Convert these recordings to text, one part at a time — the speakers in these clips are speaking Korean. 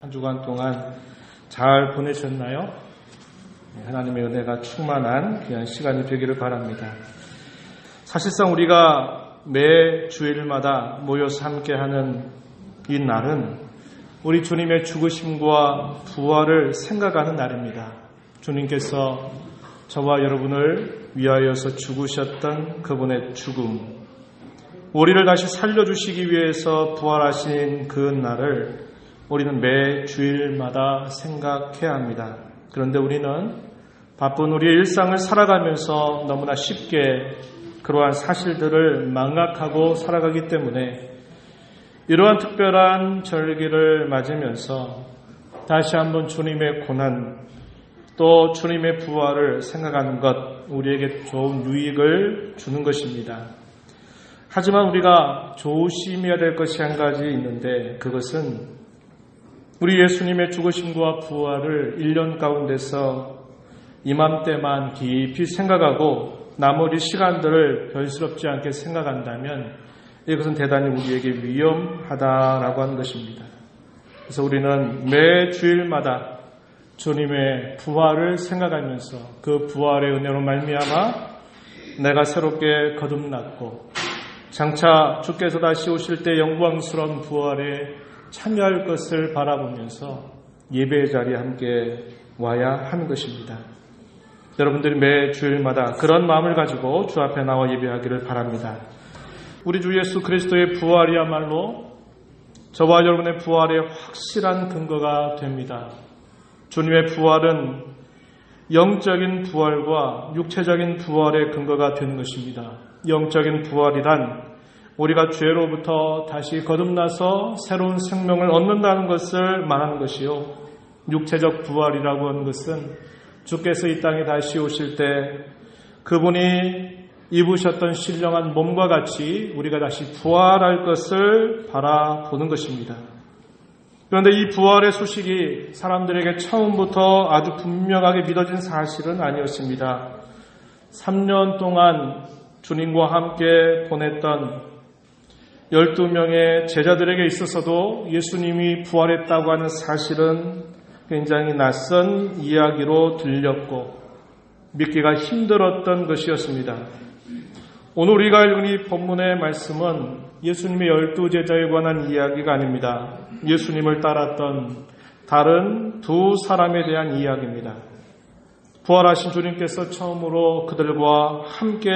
한 주간 동안 잘 보내셨나요? 하나님의 은혜가 충만한 귀한 시간이 되기를 바랍니다. 사실상 우리가 매 주일마다 모여서 함께하는 이 날은 우리 주님의 죽으심과 부활을 생각하는 날입니다. 주님께서 저와 여러분을 위하여서 죽으셨던 그분의 죽음, 우리를 다시 살려주시기 위해서 부활하신 그 날을 우리는 매 주일마다 생각해야 합니다. 그런데 우리는 바쁜 우리의 일상을 살아가면서 너무나 쉽게 그러한 사실들을 망각하고 살아가기 때문에 이러한 특별한 절기를 맞으면서 다시 한번 주님의 고난, 또 주님의 부활을 생각하는 것, 우리에게 좋은 유익을 주는 것입니다. 하지만 우리가 조심해야 될 것이 한 가지 있는데, 그것은 우리 예수님의 죽으심과 부활을 1년 가운데서 이맘때만 깊이 생각하고 나머지 시간들을 별스럽지 않게 생각한다면 이것은 대단히 우리에게 위험하다라고 하는 것입니다. 그래서 우리는 매 주일마다 주님의 부활을 생각하면서 그 부활의 은혜로 말미암아 내가 새롭게 거듭났고 장차 주께서 다시 오실 때 영광스러운 부활에 참여할 것을 바라보면서 예배의 자리에 함께 와야 하는 것입니다. 여러분들이 매 주일마다 그런 마음을 가지고 주 앞에 나와 예배하기를 바랍니다. 우리 주 예수 그리스도의 부활이야말로 저와 여러분의 부활의 확실한 근거가 됩니다. 주님의 부활은 영적인 부활과 육체적인 부활의 근거가 되는 것입니다. 영적인 부활이란 우리가 죄로부터 다시 거듭나서 새로운 생명을 얻는다는 것을 말하는 것이요, 육체적 부활이라고 하는 것은 주께서 이 땅에 다시 오실 때 그분이 입으셨던 신령한 몸과 같이 우리가 다시 부활할 것을 바라보는 것입니다. 그런데 이 부활의 소식이 사람들에게 처음부터 아주 분명하게 믿어진 사실은 아니었습니다. 3년 동안 주님과 함께 보냈던 12명의 제자들에게 있어서도 예수님이 부활했다고 하는 사실은 굉장히 낯선 이야기로 들렸고 믿기가 힘들었던 것이었습니다. 오늘 우리가 읽은 이 본문의 말씀은 예수님의 12제자에 관한 이야기가 아닙니다. 예수님을 따랐던 다른 두 사람에 대한 이야기입니다. 부활하신 주님께서 처음으로 그들과 함께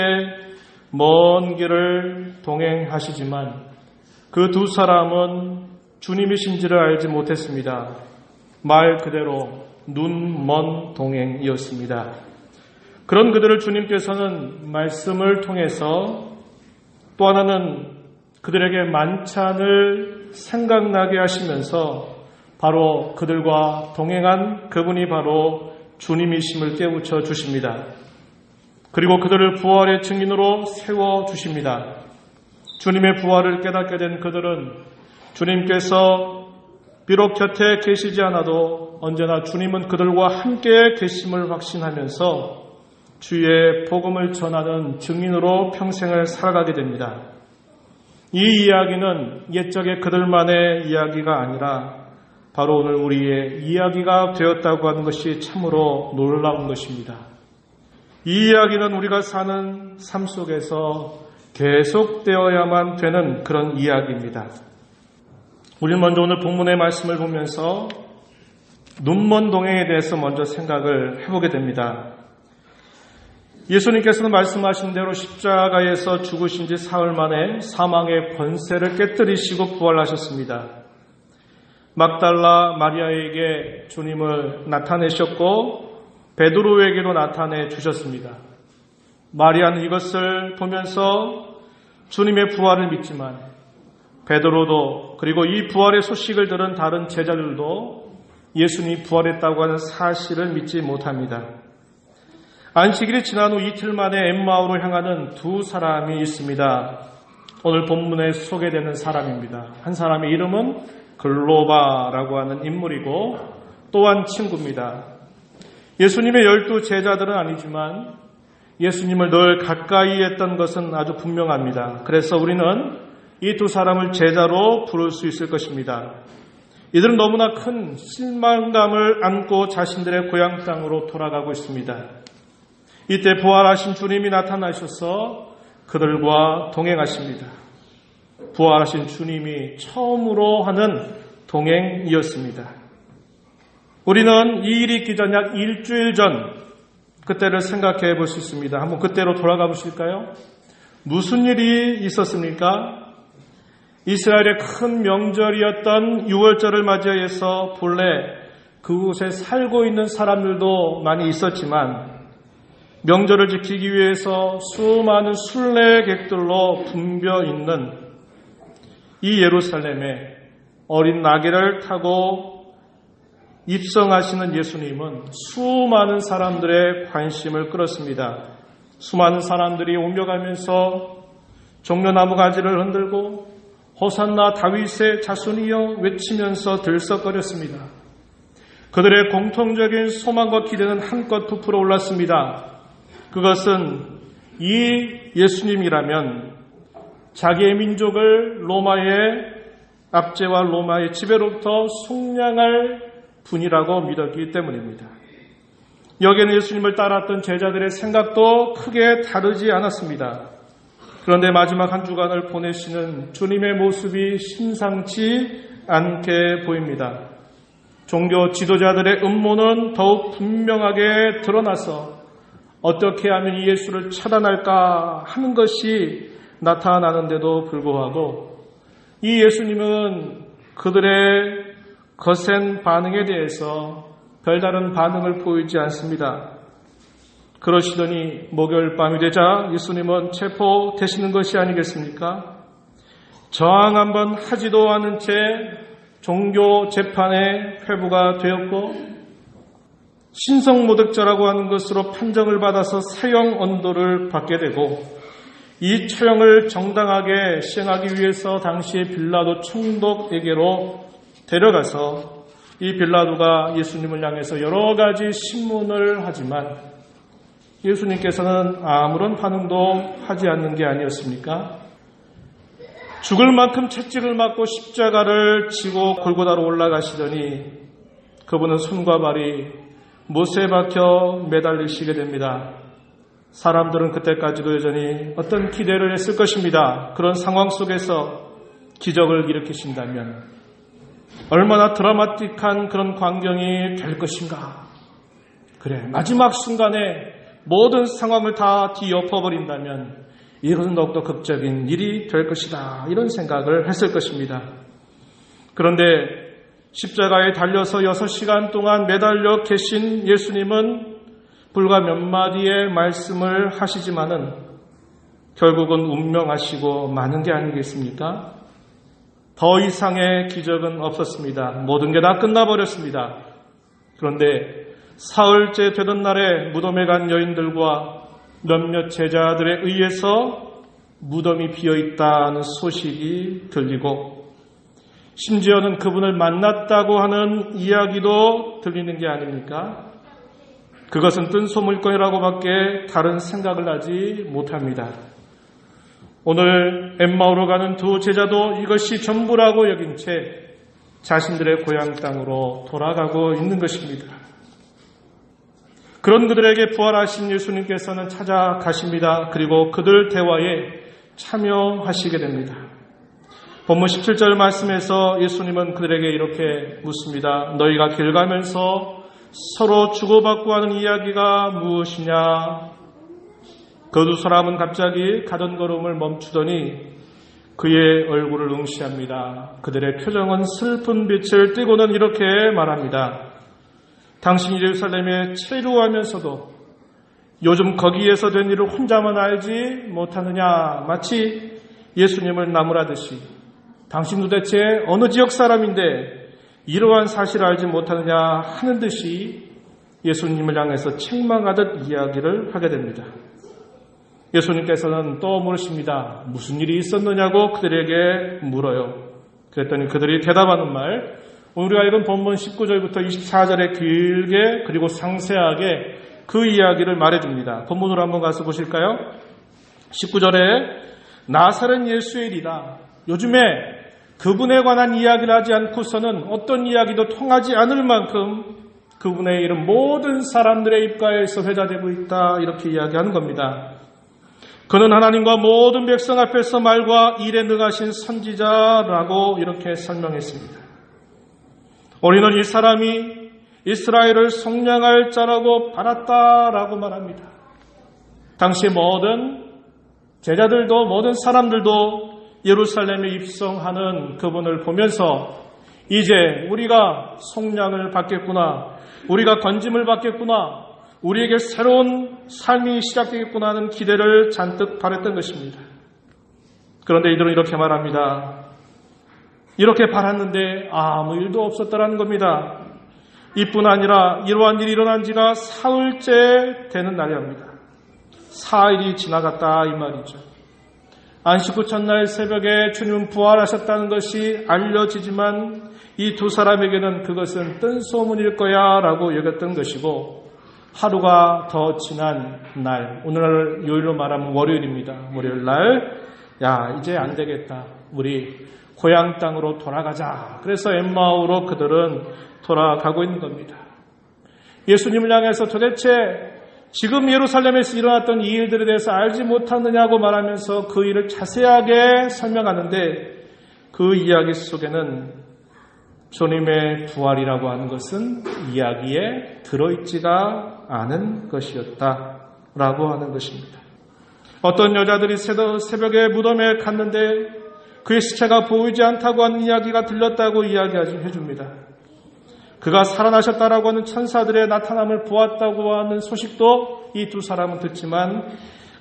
먼 길을 동행하시지만 그 두 사람은 주님이신지를 알지 못했습니다. 말 그대로 눈먼 동행이었습니다. 그런 그들을 주님께서는 말씀을 통해서, 또 하나는 그들에게 만찬을 생각나게 하시면서 바로 그들과 동행한 그분이 바로 주님이심을 깨우쳐 주십니다. 그리고 그들을 부활의 증인으로 세워주십니다. 주님의 부활을 깨닫게 된 그들은 주님께서 비록 곁에 계시지 않아도 언제나 주님은 그들과 함께 계심을 확신하면서 주의 복음을 전하는 증인으로 평생을 살아가게 됩니다. 이 이야기는 옛적의 그들만의 이야기가 아니라 바로 오늘 우리의 이야기가 되었다고 하는 것이 참으로 놀라운 것입니다. 이 이야기는 우리가 사는 삶 속에서 계속되어야만 되는 그런 이야기입니다. 우리는 먼저 오늘 본문의 말씀을 보면서 눈먼 동행에 대해서 먼저 생각을 해보게 됩니다. 예수님께서는 말씀하신 대로 십자가에서 죽으신 지 사흘 만에 사망의 권세를 깨뜨리시고 부활하셨습니다. 막달라 마리아에게 주님을 나타내셨고 베드로에게도 나타내 주셨습니다. 마리아는 이것을 보면서 주님의 부활을 믿지만 베드로도, 그리고 이 부활의 소식을 들은 다른 제자들도 예수님이 부활했다고 하는 사실을 믿지 못합니다. 안식일이 지난 후 이틀 만에 엠마오로 향하는 두 사람이 있습니다. 오늘 본문에 소개되는 사람입니다. 한 사람의 이름은 글로바라고 하는 인물이고 또한 친구입니다. 예수님의 12 제자들은 아니지만 예수님을 늘 가까이 했던 것은 아주 분명합니다. 그래서 우리는 이 두 사람을 제자로 부를 수 있을 것입니다. 이들은 너무나 큰 실망감을 안고 자신들의 고향 땅으로 돌아가고 있습니다. 이때 부활하신 주님이 나타나셔서 그들과 동행하십니다. 부활하신 주님이 처음으로 하는 동행이었습니다. 우리는 이 일이 있기 전 약 일주일 전 그때를 생각해 볼 수 있습니다. 한번 그때로 돌아가 보실까요? 무슨 일이 있었습니까? 이스라엘의 큰 명절이었던 유월절을 맞이해서 본래 그곳에 살고 있는 사람들도 많이 있었지만 명절을 지키기 위해서 수많은 순례객들로 붐벼 있는 이 예루살렘에 어린 나귀를 타고 입성하시는 예수님은 수많은 사람들의 관심을 끌었습니다. 수많은 사람들이 옮겨가면서 종려나무 가지를 흔들고 호산나 다윗의 자손이여 외치면서 들썩거렸습니다. 그들의 공통적인 소망과 기대는 한껏 부풀어 올랐습니다. 그것은 이 예수님이라면 자기의 민족을 로마의 압제와 로마의 지배로부터 속량할 분이라고 믿었기 때문입니다. 여기에는 예수님을 따랐던 제자들의 생각도 크게 다르지 않았습니다. 그런데 마지막 한 주간을 보내시는 주님의 모습이 심상치 않게 보입니다. 종교 지도자들의 음모는 더욱 분명하게 드러나서 어떻게 하면 이 예수를 차단할까 하는 것이 나타나는데도 불구하고 이 예수님은 그들의 거센 반응에 대해서 별다른 반응을 보이지 않습니다. 그러시더니 목요일 밤이 되자 예수님은 체포되시는 것이 아니겠습니까? 저항 한번 하지도 않은 채 종교 재판에 회부가 되었고 신성모독죄라고 하는 것으로 판정을 받아서 사형 언도를 받게 되고 이 처형을 정당하게 시행하기 위해서 당시 빌라도 총독에게로 데려가서 이 빌라도가 예수님을 향해서 여러 가지 신문을 하지만 예수님께서는 아무런 반응도 하지 않는 게 아니었습니까? 죽을 만큼 채찍을 맞고 십자가를 지고 골고다로 올라가시더니 그분은 손과 발이 못에 박혀 매달리시게 됩니다. 사람들은 그때까지도 여전히 어떤 기대를 했을 것입니다. 그런 상황 속에서 기적을 일으키신다면 얼마나 드라마틱한 그런 광경이 될 것인가. 그래, 마지막 순간에 모든 상황을 다 뒤엎어버린다면 이것은 더욱더 극적인 일이 될 것이다. 이런 생각을 했을 것입니다. 그런데 십자가에 달려서 6시간 동안 매달려 계신 예수님은 불과 몇 마디의 말씀을 하시지만은 결국은 운명하시고 마는 게 아니겠습니까? 더 이상의 기적은 없었습니다. 모든 게 다 끝나버렸습니다. 그런데 사흘째 되던 날에 무덤에 간 여인들과 몇몇 제자들에 의해서 무덤이 비어있다는 소식이 들리고 심지어는 그분을 만났다고 하는 이야기도 들리는 게 아닙니까? 그것은 뜬소물건이라고밖에 다른 생각을 하지 못합니다. 오늘 엠마오로 가는 두 제자도 이것이 전부라고 여긴 채 자신들의 고향 땅으로 돌아가고 있는 것입니다. 그런 그들에게 부활하신 예수님께서는 찾아가십니다. 그리고 그들 대화에 참여하시게 됩니다. 본문 17절 말씀에서 예수님은 그들에게 이렇게 묻습니다. 너희가 길 가면서 서로 주고받고 하는 이야기가 무엇이냐? 그 두 사람은 갑자기 가던 걸음을 멈추더니 그의 얼굴을 응시합니다. 그들의 표정은 슬픈 빛을 띠고는 이렇게 말합니다. 당신이 예루살렘에 체류하면서도 요즘 거기에서 된 일을 혼자만 알지 못하느냐? 마치 예수님을 나무라듯이 당신 도대체 어느 지역 사람인데 이러한 사실을 알지 못하느냐 하는 듯이 예수님을 향해서 책망하듯 이야기를 하게 됩니다. 예수님께서는 또 물으십니다. 무슨 일이 있었느냐고 그들에게 물어요. 그랬더니 그들이 대답하는 말, 우리가 읽은 본문 19절부터 24절에 길게 그리고 상세하게 그 이야기를 말해줍니다. 본문으로 한번 가서 보실까요? 19절에 나사렛 예수의 일이다. 요즘에 그분에 관한 이야기를 하지 않고서는 어떤 이야기도 통하지 않을 만큼 그분의 이름 모든 사람들의 입가에서 회자되고 있다, 이렇게 이야기하는 겁니다. 그는 하나님과 모든 백성 앞에서 말과 일에 능하신 선지자라고 이렇게 설명했습니다. 우리는 이 사람이 이스라엘을 속량할 자라고 받았다라고 말합니다. 당시 모든 제자들도 모든 사람들도 예루살렘에 입성하는 그분을 보면서 이제 우리가 속량을 받겠구나, 우리가 건짐을 받겠구나, 우리에게 새로운 삶이 시작되겠구나 하는 기대를 잔뜩 바랬던 것입니다. 그런데 이들은 이렇게 말합니다. 이렇게 바랐는데 아무 일도 없었다라는 겁니다. 이뿐 아니라 이러한 일이 일어난 지가 사흘째 되는 날이랍니다. 4일이 지나갔다 이 말이죠. 안식 후 첫날 새벽에 주님은 부활하셨다는 것이 알려지지만 이 두 사람에게는 그것은 뜬 소문일 거야 라고 여겼던 것이고, 하루가 더 지난 날, 오늘날 요일로 말하면 월요일입니다. 월요일 날, 이제 안 되겠다, 우리 고향 땅으로 돌아가자. 그래서 엠마오로 그들은 돌아가고 있는 겁니다. 예수님을 향해서 도대체 지금 예루살렘에서 일어났던 이 일들에 대해서 알지 못하느냐고 말하면서 그 일을 자세하게 설명하는데, 그 이야기 속에는 주님의 부활이라고 하는 것은 이야기에 들어있지가 않은 것이었다라고 하는 것입니다. 어떤 여자들이 새벽에 무덤에 갔는데 그의 시체가 보이지 않다고 하는 이야기가 들렸다고 해줍니다. 그가 살아나셨다라고 하는 천사들의 나타남을 보았다고 하는 소식도 이 두 사람은 듣지만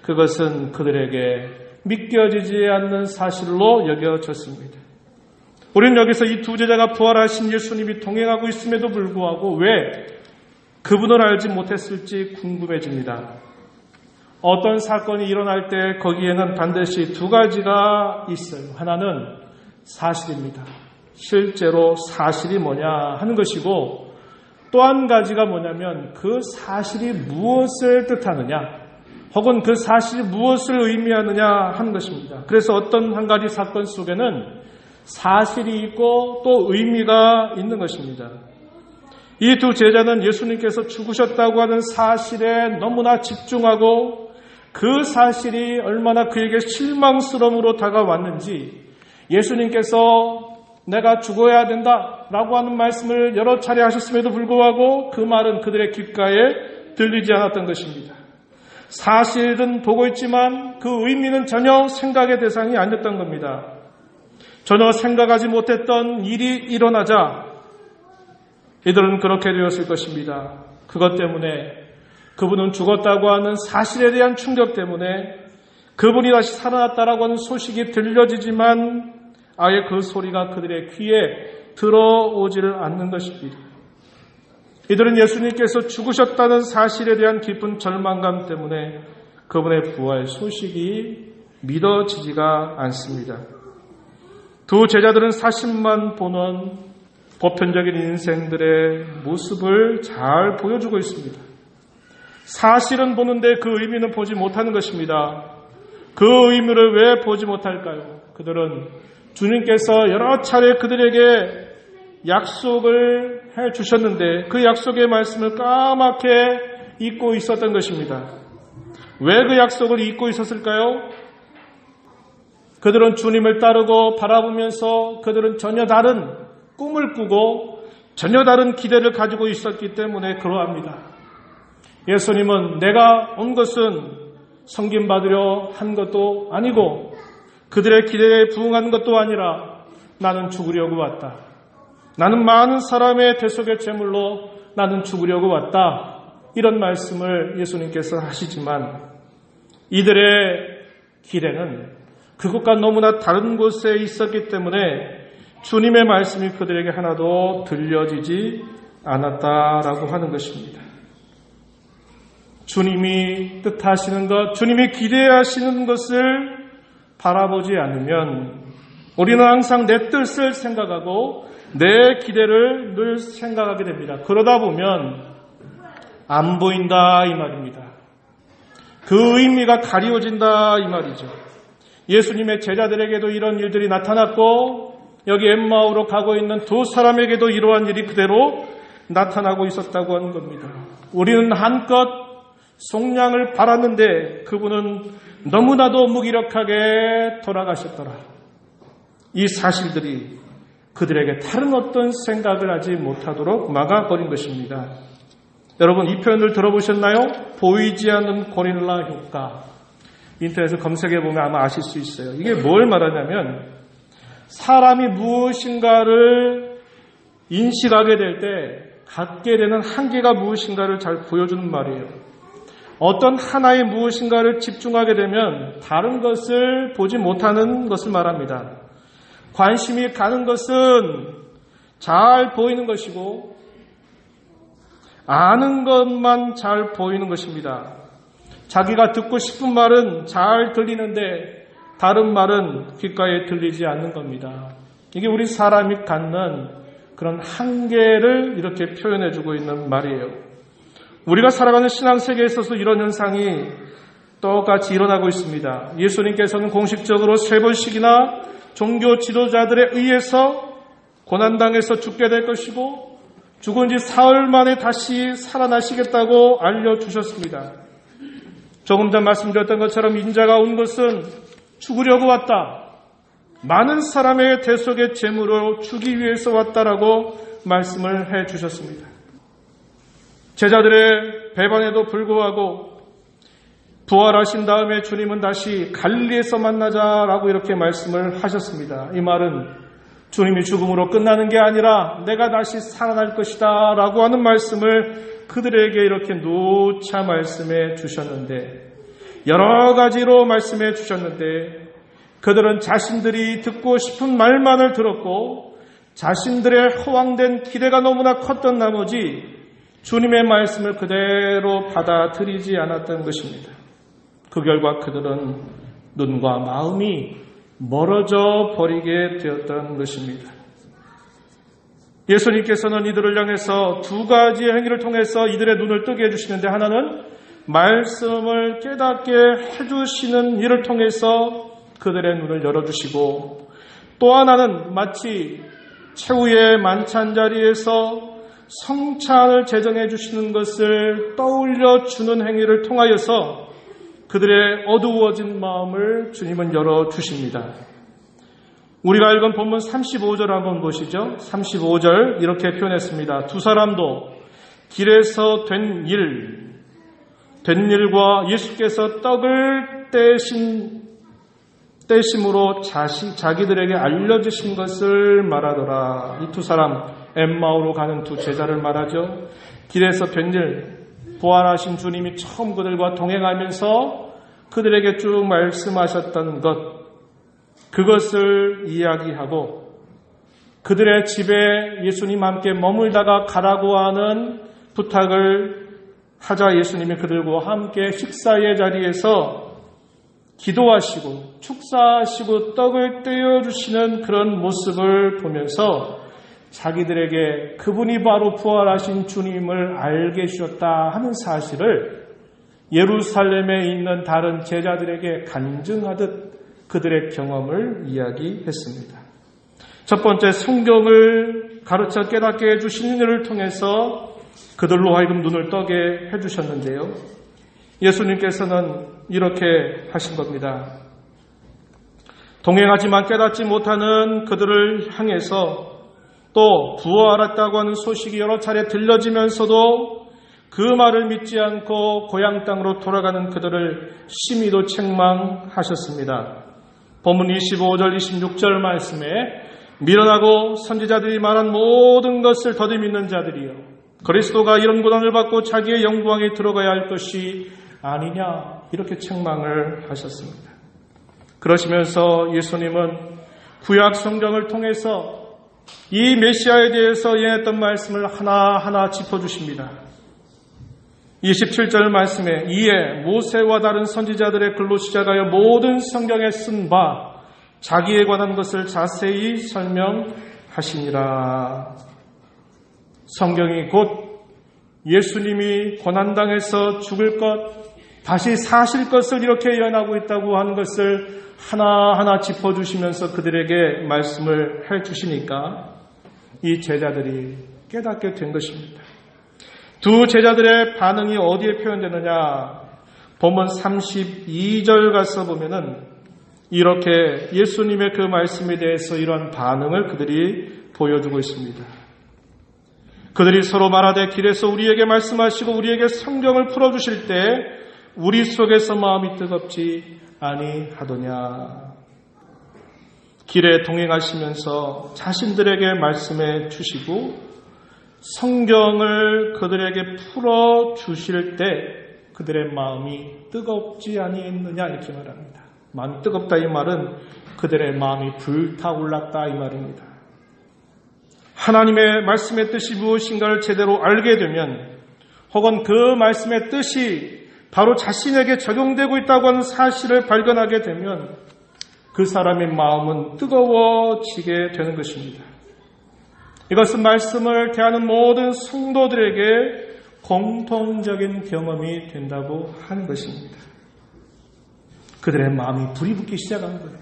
그것은 그들에게 믿겨지지 않는 사실로 여겨졌습니다. 우리는 여기서 이 두 제자가 부활하신 예수님이 동행하고 있음에도 불구하고 왜 그분을 알지 못했을지 궁금해집니다. 어떤 사건이 일어날 때 거기에는 반드시 두 가지가 있어요. 하나는 사실입니다. 실제로 사실이 뭐냐 하는 것이고, 또 한 가지가 뭐냐면 그 사실이 무엇을 뜻하느냐, 혹은 그 사실이 무엇을 의미하느냐 하는 것입니다. 그래서 어떤 한 가지 사건 속에는 사실이 있고 또 의미가 있는 것입니다. 이 두 제자는 예수님께서 죽으셨다고 하는 사실에 너무나 집중하고 그 사실이 얼마나 그에게 실망스러움으로 다가왔는지, 예수님께서 내가 죽어야 된다라고 하는 말씀을 여러 차례 하셨음에도 불구하고 그 말은 그들의 귓가에 들리지 않았던 것입니다. 사실은 보고 있지만 그 의미는 전혀 생각의 대상이 아니었던 겁니다. 전혀 생각하지 못했던 일이 일어나자 이들은 그렇게 되었을 것입니다. 그것 때문에, 그분은 죽었다고 하는 사실에 대한 충격 때문에 그분이 다시 살아났다라고 하는 소식이 들려지지만 아예 그 소리가 그들의 귀에 들어오지를 않는 것입니다. 이들은 예수님께서 죽으셨다는 사실에 대한 깊은 절망감 때문에 그분의 부활 소식이 믿어지지가 않습니다. 두 제자들은 사실만 보는 보편적인 인생들의 모습을 잘 보여주고 있습니다. 사실은 보는데 그 의미는 보지 못하는 것입니다. 그 의미를 왜 보지 못할까요? 그들은 주님께서 여러 차례 그들에게 약속을 해 주셨는데 그 약속의 말씀을 까맣게 잊고 있었던 것입니다. 왜 그 약속을 잊고 있었을까요? 그들은 주님을 따르고 바라보면서 그들은 전혀 다른 꿈을 꾸고 전혀 다른 기대를 가지고 있었기 때문에 그러합니다. 예수님은 내가 온 것은 섬김받으려 한 것도 아니고 그들의 기대에 부응한 것도 아니라 나는 죽으려고 왔다. 나는 많은 사람의 대속의 제물로 나는 죽으려고 왔다. 이런 말씀을 예수님께서 하시지만 이들의 기대는 그것과 너무나 다른 곳에 있었기 때문에 주님의 말씀이 그들에게 하나도 들려지지 않았다라고 하는 것입니다. 주님이 뜻하시는 것, 주님이 기대하시는 것을 바라보지 않으면 우리는 항상 내 뜻을 생각하고 내 기대를 늘 생각하게 됩니다. 그러다 보면 안 보인다 이 말입니다. 그 의미가 가리워진다 이 말이죠. 예수님의 제자들에게도 이런 일들이 나타났고 여기 엠마오로 가고 있는 두 사람에게도 이러한 일이 그대로 나타나고 있었다고 하는 겁니다. 우리는 한껏 속량을 바랐는데 그분은 너무나도 무기력하게 돌아가셨더라. 이 사실들이 그들에게 다른 어떤 생각을 하지 못하도록 막아버린 것입니다. 여러분, 이 표현을 들어보셨나요? 보이지 않는 고릴라 효과. 인터넷에 검색해보면 아마 아실 수 있어요. 이게 뭘 말하냐면 사람이 무엇인가를 인식하게 될 때 갖게 되는 한계가 무엇인가를 잘 보여주는 말이에요. 어떤 하나의 무엇인가를 집중하게 되면 다른 것을 보지 못하는 것을 말합니다. 관심이 가는 것은 잘 보이는 것이고 아는 것만 잘 보이는 것입니다. 자기가 듣고 싶은 말은 잘 들리는데 다른 말은 귓가에 들리지 않는 겁니다. 이게 우리 사람이 갖는 그런 한계를 이렇게 표현해주고 있는 말이에요. 우리가 살아가는 신앙세계에 있어서 이런 현상이 똑같이 일어나고 있습니다. 예수님께서는 공식적으로 3번씩이나 종교 지도자들에 의해서 고난당해서 죽게 될 것이고 죽은 지 사흘 만에 다시 살아나시겠다고 알려주셨습니다. 조금 전 말씀드렸던 것처럼 인자가 온 것은 죽으려고 왔다. 많은 사람의 대속의 제물로 주기 위해서 왔다라고 말씀을 해주셨습니다. 제자들의 배반에도 불구하고 부활하신 다음에 주님은 다시 갈릴리에서 만나자라고 이렇게 말씀을 하셨습니다. 이 말은 주님이 죽음으로 끝나는 게 아니라 내가 다시 살아날 것이다 라고 하는 말씀을 그들에게 이렇게 누차 말씀해 주셨는데 여러 가지로 말씀해 주셨는데 그들은 자신들이 듣고 싶은 말만을 들었고 자신들의 허황된 기대가 너무나 컸던 나머지 주님의 말씀을 그대로 받아들이지 않았던 것입니다. 그 결과 그들은 눈과 마음이 멀어져 버리게 되었던 것입니다. 예수님께서는 이들을 향해서 두 가지의 행위를 통해서 이들의 눈을 뜨게 해주시는데 하나는 말씀을 깨닫게 해주시는 일을 통해서 그들의 눈을 열어주시고 또 하나는 마치 최후의 만찬 자리에서 성찬을 제정해 주시는 것을 떠올려 주는 행위를 통하여서 그들의 어두워진 마음을 주님은 열어주십니다. 우리가 읽은 본문 35절 한번 보시죠. 35절 이렇게 표현했습니다. 두 사람도 길에서 된 일과 예수께서 떡을 떼심으로 자기들에게 알려주신 것을 말하더라. 이 두 사람 엠마오로 가는 두 제자를 말하죠. 길에서 된 일, 부활하신 주님이 처음 그들과 동행하면서 그들에게 쭉 말씀하셨던 것, 그것을 이야기하고 그들의 집에 예수님 함께 머물다가 가라고 하는 부탁을 하자 예수님이 그들과 함께 식사의 자리에서 기도하시고 축사하시고 떡을 떼어주시는 그런 모습을 보면서 자기들에게 그분이 바로 부활하신 주님을 알게 해주셨다 하는 사실을 예루살렘에 있는 다른 제자들에게 간증하듯 그들의 경험을 이야기했습니다. 첫 번째, 성경을 가르쳐 깨닫게 해주시는 일을 통해서 그들로 하여금 눈을 떠게 해주셨는데요. 예수님께서는 이렇게 하신 겁니다. 동행하지만 깨닫지 못하는 그들을 향해서 또 부활했다고 하는 소식이 여러 차례 들려지면서도 그 말을 믿지 않고 고향 땅으로 돌아가는 그들을 심히도 책망하셨습니다. 본문 25절 26절 말씀에 미련하고 선지자들이 말한 모든 것을 더디 믿는 자들이여 그리스도가 이런 고난을 받고 자기의 영광에 들어가야 할 것이 아니냐 이렇게 책망을 하셨습니다. 그러시면서 예수님은 구약 성경을 통해서 이 메시아에 대해서 예했던 말씀을 하나하나 짚어주십니다. 27절 말씀에 이에 모세와 다른 선지자들의 글로 시작하여 모든 성경에 쓴 바 자기에 관한 것을 자세히 설명하시니라. 성경이 곧 예수님이 고난당해서 죽을 것, 다시 사실 것을 이렇게 예언하고 있다고 하는 것을 하나하나 짚어주시면서 그들에게 말씀을 해주시니까 이 제자들이 깨닫게 된 것입니다. 두 제자들의 반응이 어디에 표현되느냐? 본문 32절 가서 보면은 이렇게 예수님의 그 말씀에 대해서 이러한 반응을 그들이 보여주고 있습니다. 그들이 서로 말하되 길에서 우리에게 말씀하시고 우리에게 성경을 풀어주실 때 우리 속에서 마음이 뜨겁지 아니하더냐. 길에 동행하시면서 자신들에게 말씀해 주시고 성경을 그들에게 풀어주실 때 그들의 마음이 뜨겁지 아니했느냐 이렇게 말합니다. 마음이 뜨겁다 이 말은 그들의 마음이 불타올랐다 이 말입니다. 하나님의 말씀의 뜻이 무엇인가를 제대로 알게 되면 혹은 그 말씀의 뜻이 바로 자신에게 적용되고 있다고 하는 사실을 발견하게 되면 그 사람의 마음은 뜨거워지게 되는 것입니다. 이것은 말씀을 대하는 모든 성도들에게 공통적인 경험이 된다고 하는 것입니다. 그들의 마음이 불이 붙기 시작한 거예요.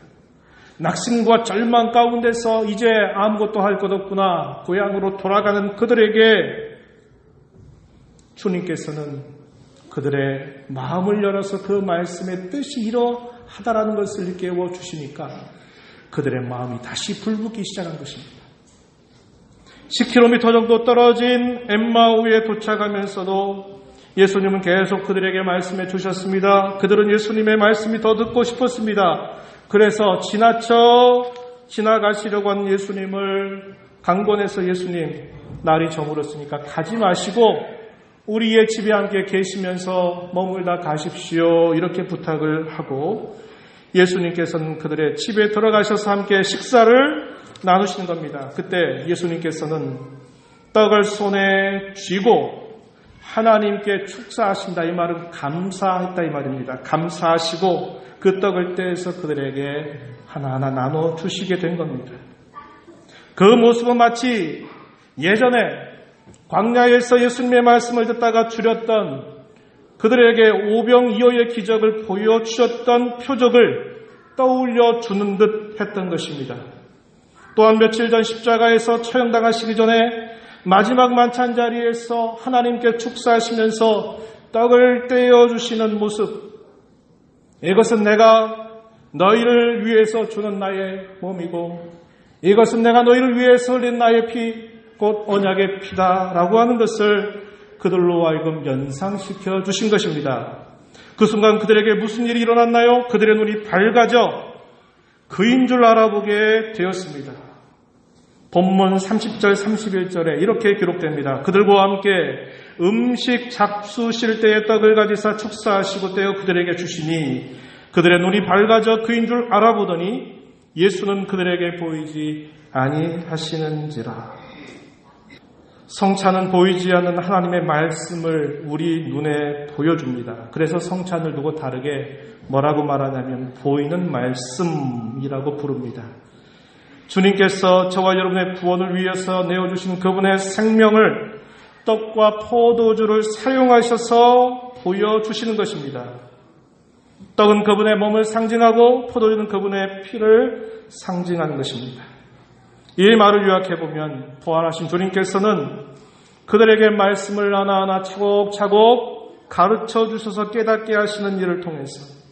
낙심과 절망 가운데서 이제 아무것도 할 것 없구나 고향으로 돌아가는 그들에게 주님께서는 그들의 마음을 열어서 그 말씀의 뜻이 이러하다라는 것을 일깨워 주시니까 그들의 마음이 다시 불붙기 시작한 것입니다. 10km 정도 떨어진 엠마오에 도착하면서도 예수님은 계속 그들에게 말씀해 주셨습니다. 그들은 예수님의 말씀이 더 듣고 싶었습니다. 그래서 지나가시려고 한 예수님을 강권해서 예수님 날이 저물었으니까 가지 마시고 우리의 집에 함께 계시면서 머물다 가십시오 이렇게 부탁을 하고 예수님께서는 그들의 집에 들어가셔서 함께 식사를 나누시는 겁니다. 그때 예수님께서는 떡을 손에 쥐고 하나님께 축사하신다 이 말은 감사했다 이 말입니다. 감사하시고 그 떡을 떼서 그들에게 하나하나 나눠주시게 된 겁니다. 그 모습은 마치 예전에 광야에서 예수님의 말씀을 듣다가 줄였던 그들에게 오병이어의 기적을 보여주셨던 표적을 떠올려 주는 듯 했던 것입니다. 또한 며칠 전 십자가에서 처형당하시기 전에 마지막 만찬 자리에서 하나님께 축사하시면서 떡을 떼어주시는 모습, 이것은 내가 너희를 위해서 주는 나의 몸이고 이것은 내가 너희를 위해서 흘린 나의 피, 곧 언약의 피다라고 하는 것을 그들로 하여금 연상시켜 주신 것입니다. 그 순간 그들에게 무슨 일이 일어났나요? 그들의 눈이 밝아져 그인 줄 알아보게 되었습니다. 본문 30절 31절에 이렇게 기록됩니다. 그들과 함께 음식 잡수실 때에 떡을 가지사 축사하시고 떼어 그들에게 주시니 그들의 눈이 밝아져 그인 줄 알아보더니 예수는 그들에게 보이지 아니하시는지라. 성찬은 보이지 않는 하나님의 말씀을 우리 눈에 보여줍니다. 그래서 성찬을 두고 다르게 뭐라고 말하냐면 보이는 말씀이라고 부릅니다. 주님께서 저와 여러분의 구원을 위해서 내어주신 그분의 생명을 떡과 포도주를 사용하셔서 보여주시는 것입니다. 떡은 그분의 몸을 상징하고 포도주는 그분의 피를 상징하는 것입니다. 이 말을 요약해보면 부활하신 주님께서는 그들에게 말씀을 하나하나 차곡차곡 가르쳐 주셔서 깨닫게 하시는 일을 통해서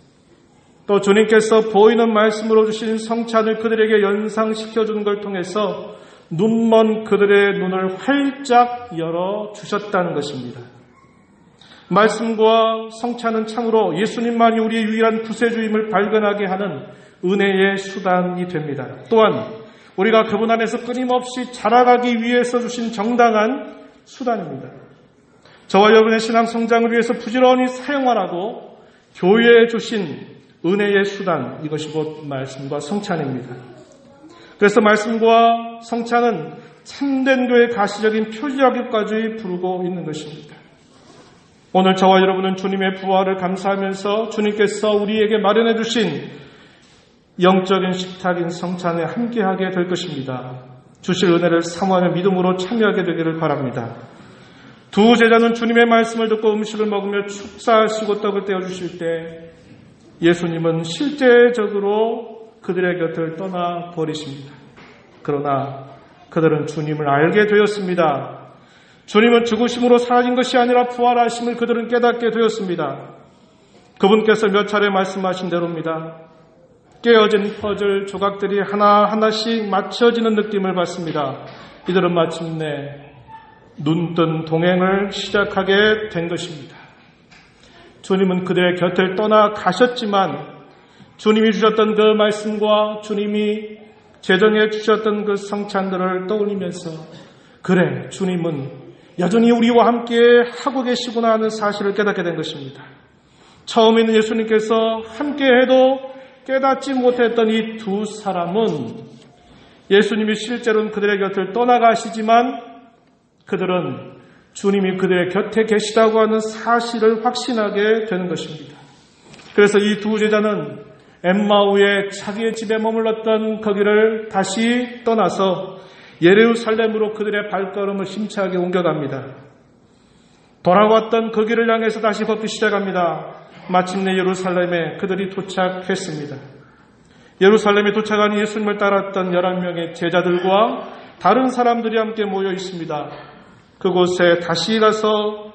또 주님께서 보이는 말씀으로 주신 성찬을 그들에게 연상시켜주는 걸 통해서 눈먼 그들의 눈을 활짝 열어주셨다는 것입니다. 말씀과 성찬은 참으로 예수님만이 우리의 유일한 구세주임을 발견하게 하는 은혜의 수단이 됩니다. 또한 우리가 그분 안에서 끊임없이 자라가기 위해서 주신 정당한 수단입니다. 저와 여러분의 신앙 성장을 위해서 부지런히 사용하라고 교회에 주신 은혜의 수단, 이것이 곧 말씀과 성찬입니다. 그래서 말씀과 성찬은 참된 교회의 가시적인 표지하기까지 부르고 있는 것입니다. 오늘 저와 여러분은 주님의 부활을 감사하면서 주님께서 우리에게 마련해 주신 영적인 식탁인 성찬에 함께하게 될 것입니다. 주실 은혜를 사모하며 믿음으로 참여하게 되기를 바랍니다. 두 제자는 주님의 말씀을 듣고 음식을 먹으며 축사하시고 떡을 떼어주실 때 예수님은 실제적으로 그들의 곁을 떠나 버리십니다. 그러나 그들은 주님을 알게 되었습니다. 주님은 죽으심으로 사라진 것이 아니라 부활하심을 그들은 깨닫게 되었습니다. 그분께서 몇 차례 말씀하신 대로입니다. 깨어진 퍼즐 조각들이 하나하나씩 맞춰지는 느낌을 받습니다. 이들은 마침내 눈뜬 동행을 시작하게 된 것입니다. 주님은 그들의 곁을 떠나 가셨지만 주님이 주셨던 그 말씀과 주님이 제정해 주셨던 그 성찬들을 떠올리면서 그래, 주님은 여전히 우리와 함께 하고 계시구나 하는 사실을 깨닫게 된 것입니다. 처음에는 예수님께서 함께해도 깨닫지 못했던 이 두 사람은 예수님이 실제로는 그들의 곁을 떠나가시지만 그들은 주님이 그들의 곁에 계시다고 하는 사실을 확신하게 되는 것입니다. 그래서 이 두 제자는 엠마오에 자기의 집에 머물렀던 거기를 다시 떠나서 예루살렘으로 그들의 발걸음을 힘차게 옮겨갑니다. 돌아왔던 그 길을 향해서 다시 걷기 시작합니다. 마침내 예루살렘에 그들이 도착했습니다. 예루살렘에 도착한 예수님을 따랐던 11명의 제자들과 다른 사람들이 함께 모여 있습니다. 그곳에 다시 가서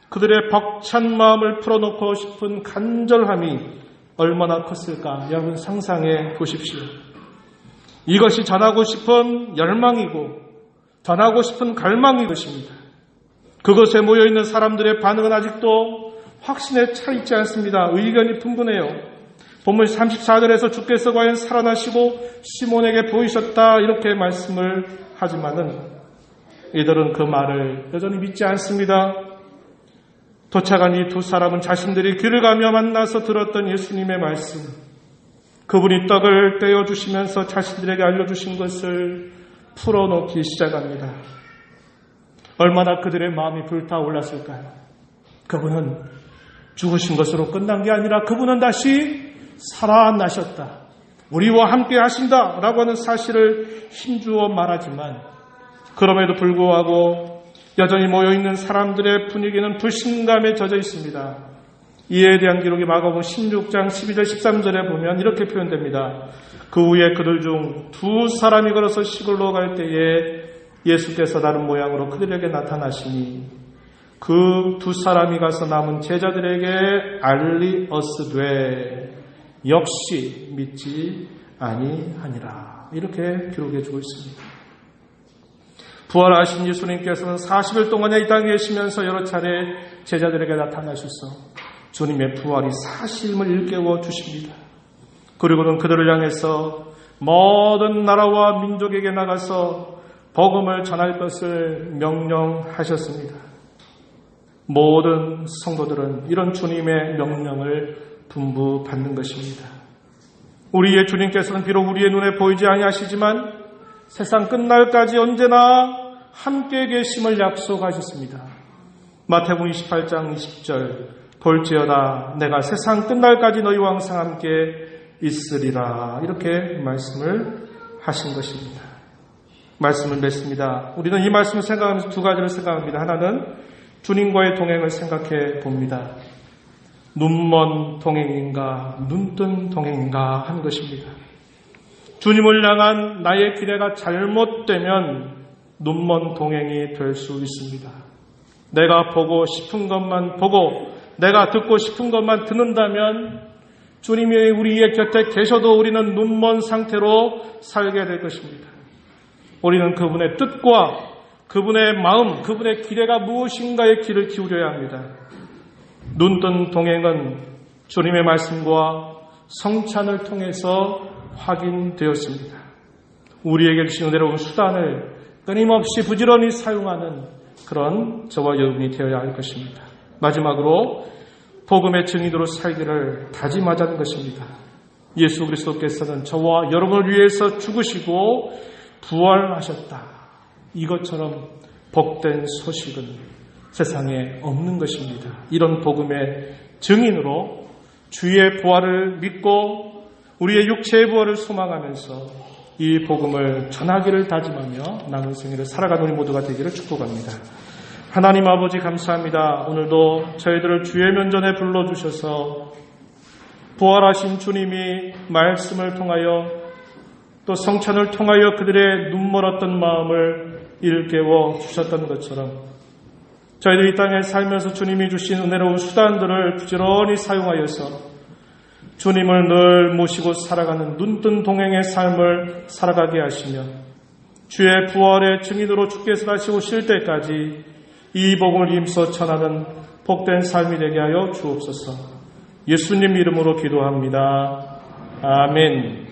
그들의 벅찬 마음을 풀어놓고 싶은 간절함이 얼마나 컸을까 여러분 상상해 보십시오. 이것이 전하고 싶은 열망이고 전하고 싶은 갈망이 것입니다. 그것에 모여있는 사람들의 반응은 아직도 확신에 차 있지 않습니다. 의견이 분분해요. 본문 34절에서 주께서 과연 살아나시고 시몬에게 보이셨다 이렇게 말씀을 하지만은 이들은 그 말을 여전히 믿지 않습니다. 도착한 이 두 사람은 자신들이 길을 가며 만나서 들었던 예수님의 말씀, 그분이 떡을 떼어주시면서 자신들에게 알려주신 것을 풀어놓기 시작합니다. 얼마나 그들의 마음이 불타올랐을까요? 그분은 죽으신 것으로 끝난 게 아니라 그분은 다시 살아나셨다. 우리와 함께 하신다 라고 하는 사실을 힘주어 말하지만 그럼에도 불구하고 여전히 모여있는 사람들의 분위기는 불신감에 젖어 있습니다. 이에 대한 기록이 마가복음 16장 12절 13절에 보면 이렇게 표현됩니다. 그 후에 그들 중 두 사람이 걸어서 시골로 갈 때에 예수께서 다른 모양으로 그들에게 나타나시니 그 두 사람이 가서 남은 제자들에게 알리었으되 역시 믿지 아니하니라. 이렇게 기록해 주고 있습니다. 부활하신 예수님께서는 40일 동안에 이 땅에 계시면서 여러 차례 제자들에게 나타나셔서 주님의 부활이 사실임을 일깨워 주십니다. 그리고는 그들을 향해서 모든 나라와 민족에게 나가서 복음을 전할 것을 명령하셨습니다. 모든 성도들은 이런 주님의 명령을 분부받는 것입니다. 우리의 주님께서는 비록 우리의 눈에 보이지 아니하시지만 세상 끝날까지 언제나 함께 계심을 약속하셨습니다. 마태복음 28장 20절 볼지어다 내가 세상 끝날까지 너희와 항상 함께 있으리라 이렇게 말씀을 하신 것입니다. 말씀을 맺습니다. 우리는 이 말씀을 생각하면서 두 가지를 생각합니다. 하나는 주님과의 동행을 생각해 봅니다. 눈먼 동행인가 눈뜬 동행인가 하는 것입니다. 주님을 향한 나의 기대가 잘못되면 눈먼 동행이 될 수 있습니다. 내가 보고 싶은 것만 보고 내가 듣고 싶은 것만 듣는다면 주님이 우리의 곁에 계셔도 우리는 눈먼 상태로 살게 될 것입니다. 우리는 그분의 뜻과 그분의 마음, 그분의 기대가 무엇인가에 귀를 기울여야 합니다. 눈뜬 동행은 주님의 말씀과 성찬을 통해서 확인되었습니다. 우리에게 주신 은혜로운 수단을 끊임없이 부지런히 사용하는 그런 저와 여러분이 되어야 할 것입니다. 마지막으로 복음의 증인으로 살기를 다짐하자는 것입니다. 예수 그리스도께서는 저와 여러분을 위해서 죽으시고 부활하셨다. 이것처럼 복된 소식은 세상에 없는 것입니다. 이런 복음의 증인으로 주의 부활을 믿고 우리의 육체의 부활을 소망하면서 이 복음을 전하기를 다짐하며 남은 생애를 살아가는 우리 모두가 되기를 축복합니다. 하나님 아버지 감사합니다. 오늘도 저희들을 주의 면전에 불러주셔서 부활하신 주님이 말씀을 통하여 또 성찬을 통하여 그들의 눈멀었던 마음을 일깨워 주셨던 것처럼 저희들이 이 땅에 살면서 주님이 주신 은혜로운 수단들을 부지런히 사용하여서 주님을 늘 모시고 살아가는 눈뜬 동행의 삶을 살아가게 하시며 주의 부활의 증인으로 주께서 다시 오실 때까지 이 복음을 힘써 전하는 복된 삶이 되게 하여 주옵소서. 예수님 이름으로 기도합니다. 아멘.